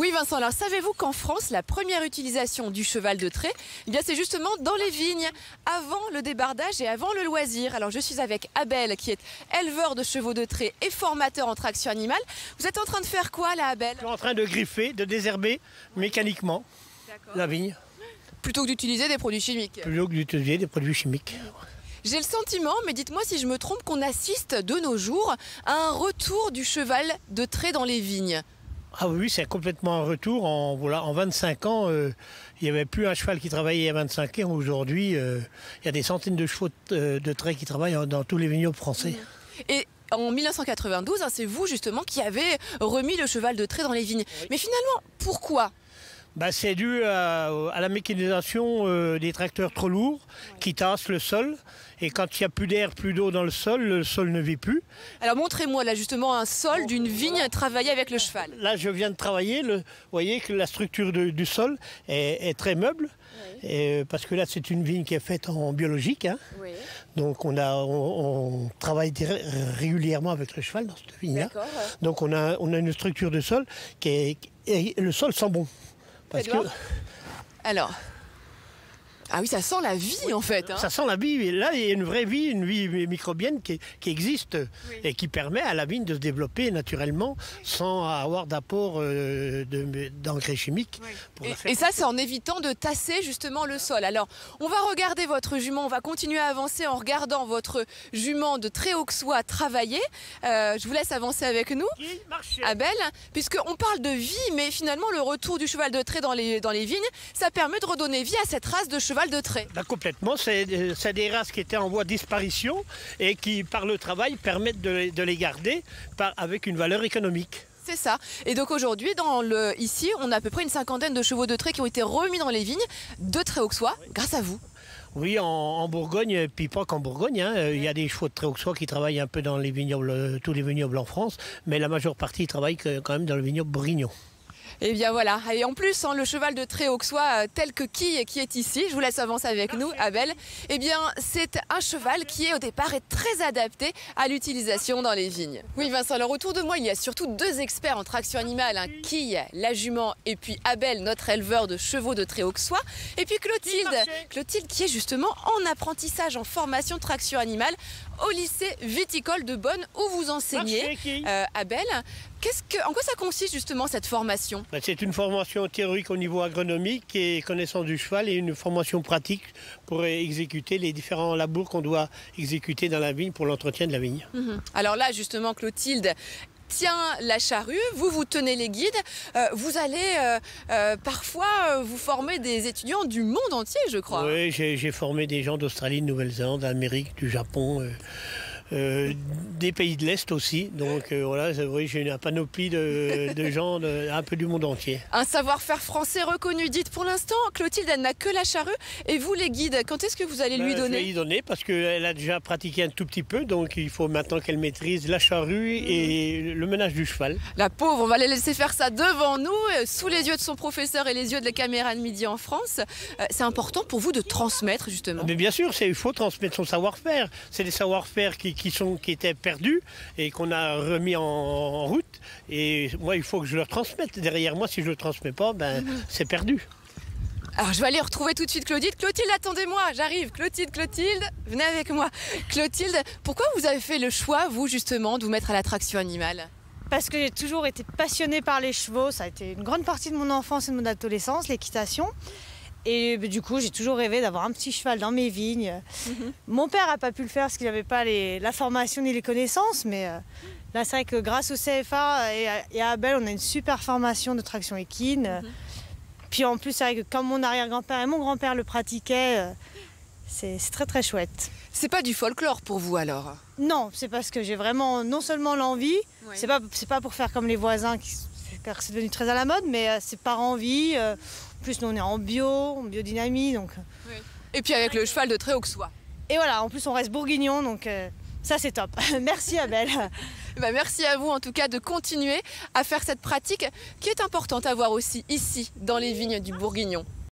Oui Vincent, alors savez-vous qu'en France, la première utilisation du cheval de trait, eh bien c'est justement dans les vignes, avant le débardage et avant le loisir. Alors je suis avec Abel qui est éleveur de chevaux de trait et formateur en traction animale. Vous êtes en train de faire quoi là Abel? Je suis en train de griffer, de désherber mécaniquement la vigne. Plutôt que d'utiliser des produits chimiques. Plutôt que d'utiliser des produits chimiques. J'ai le sentiment, mais dites-moi si je me trompe, qu'on assiste de nos jours à un retour du cheval de trait dans les vignes. Ah oui, c'est complètement un retour. En 25 ans, il n'y avait plus un cheval qui travaillait il y a 25 ans. Aujourd'hui, il y a des centaines de chevaux de trait qui travaillent dans tous les vignobles français. Et en 1992, c'est vous justement qui avez remis le cheval de trait dans les vignes. Oui. Mais finalement, pourquoi ? C'est dû à la mécanisation des tracteurs trop lourds qui tassent le sol. Et quand il n'y a plus d'air, plus d'eau dans le sol ne vit plus. Alors montrez-moi là justement un sol d'une vigne travaillée avec le cheval. Là je viens de travailler, vous voyez que la structure du sol est très meuble. Oui. Parce que là c'est une vigne qui est faite en biologique. Oui. Donc on travaille régulièrement avec le cheval dans cette vigne-là. Donc on a une structure de sol et le sol sent bon. Parce que... Alors, ah oui, ça sent la vie en fait. Ça sent la vie. Et là, il y a une vraie vie, une vie microbienne qui existe et qui permet à la vigne de se développer naturellement sans avoir d'apport d'engrais chimiques. Et ça, c'est en évitant de tasser justement le sol. Alors, on va regarder votre jument, on va continuer à avancer en regardant votre jument de trait auxois travailler. Je vous laisse avancer avec nous, Abel, puisqu'on parle de vie, mais finalement, le retour du cheval de trait dans les vignes, ça permet de redonner vie à cette race de cheval de trait. Complètement, c'est des races qui étaient en voie de disparition et qui, par le travail, permettent de les garder avec une valeur économique. C'est ça. Et donc aujourd'hui, ici, on a à peu près une cinquantaine de chevaux de trait qui ont été remis dans les vignes de trait auxois grâce à vous. Oui, en Bourgogne, puis pas qu'en Bourgogne, il y a des chevaux de trait auxois qui travaillent un peu dans les vignobles, tous les vignobles en France, mais la majeure partie travaille quand même dans le vignoble bourguignon. Et bien voilà, et en plus, le cheval de trait auxois tel que qui est ici, je vous laisse avancer avec nous, Abel, eh bien c'est un cheval qui au départ est très adapté à l'utilisation dans les vignes. Oui Vincent, alors autour de moi, il y a surtout deux experts en traction animale, Quille, la jument, et puis Abel, notre éleveur de chevaux de trait auxois, et puis Clotilde qui est justement en apprentissage, en formation de traction animale au lycée viticole de Bonn où vous enseignez, Abel. En quoi ça consiste justement cette formation? C'est une formation théorique au niveau agronomique et connaissance du cheval et une formation pratique pour exécuter les différents labours qu'on doit exécuter dans la vigne pour l'entretien de la vigne. Alors là justement Clotilde tient la charrue, vous tenez les guides, vous allez parfois vous former des étudiants du monde entier je crois. Oui, j'ai formé des gens d'Australie, de Nouvelle-Zélande, d'Amérique, du Japon. Des pays de l'Est aussi, donc voilà, oui, j'ai une panoplie de gens un peu du monde entier. Un savoir-faire français reconnu, dites pour l'instant, Clotilde elle n'a que la charrue et vous les guides, quand est-ce que vous allez lui donner? Je vais lui donner parce qu'elle a déjà pratiqué un tout petit peu, donc il faut maintenant qu'elle maîtrise la charrue et le menage du cheval. La pauvre, on va la laisser faire ça devant nous, sous les yeux de son professeur et les yeux de la caméra de Midi en France. C'est important pour vous de transmettre justement? Mais bien sûr, il faut transmettre son savoir-faire, c'est des savoir-faire qui étaient perdus et qu'on a remis en route. Et moi, il faut que je leur transmette. Derrière moi, si je ne le transmets pas, c'est perdu. Alors, je vais aller retrouver tout de suite Clotilde. Clotilde, attendez-moi, j'arrive. Clotilde, venez avec moi. Clotilde, pourquoi vous avez fait le choix, vous, justement, de vous mettre à la traction animale? Parce que j'ai toujours été passionnée par les chevaux. Ça a été une grande partie de mon enfance et de mon adolescence, l'équitation. Et du coup, j'ai toujours rêvé d'avoir un petit cheval dans mes vignes. Mon père n'a pas pu le faire parce qu'il n'avait pas la formation ni les connaissances. Mais là, c'est vrai que grâce au CFA et à Abel, on a une super formation de traction équine. Puis en plus, c'est vrai que comme mon arrière-grand-père et mon grand-père le pratiquaient, c'est très très chouette. C'est pas du folklore pour vous alors? Non, c'est parce que j'ai vraiment non seulement l'envie, c'est pas pour faire comme les voisins, car c'est devenu très à la mode, mais c'est par envie. En plus, nous, on est en biodynamie. Donc... Oui. Et puis avec le cheval de trait auxois. Et voilà, en plus, on reste bourguignon, donc ça, c'est top. Merci, Abel. Merci à vous, en tout cas, de continuer à faire cette pratique qui est importante à voir aussi ici, dans les vignes du Bourguignon.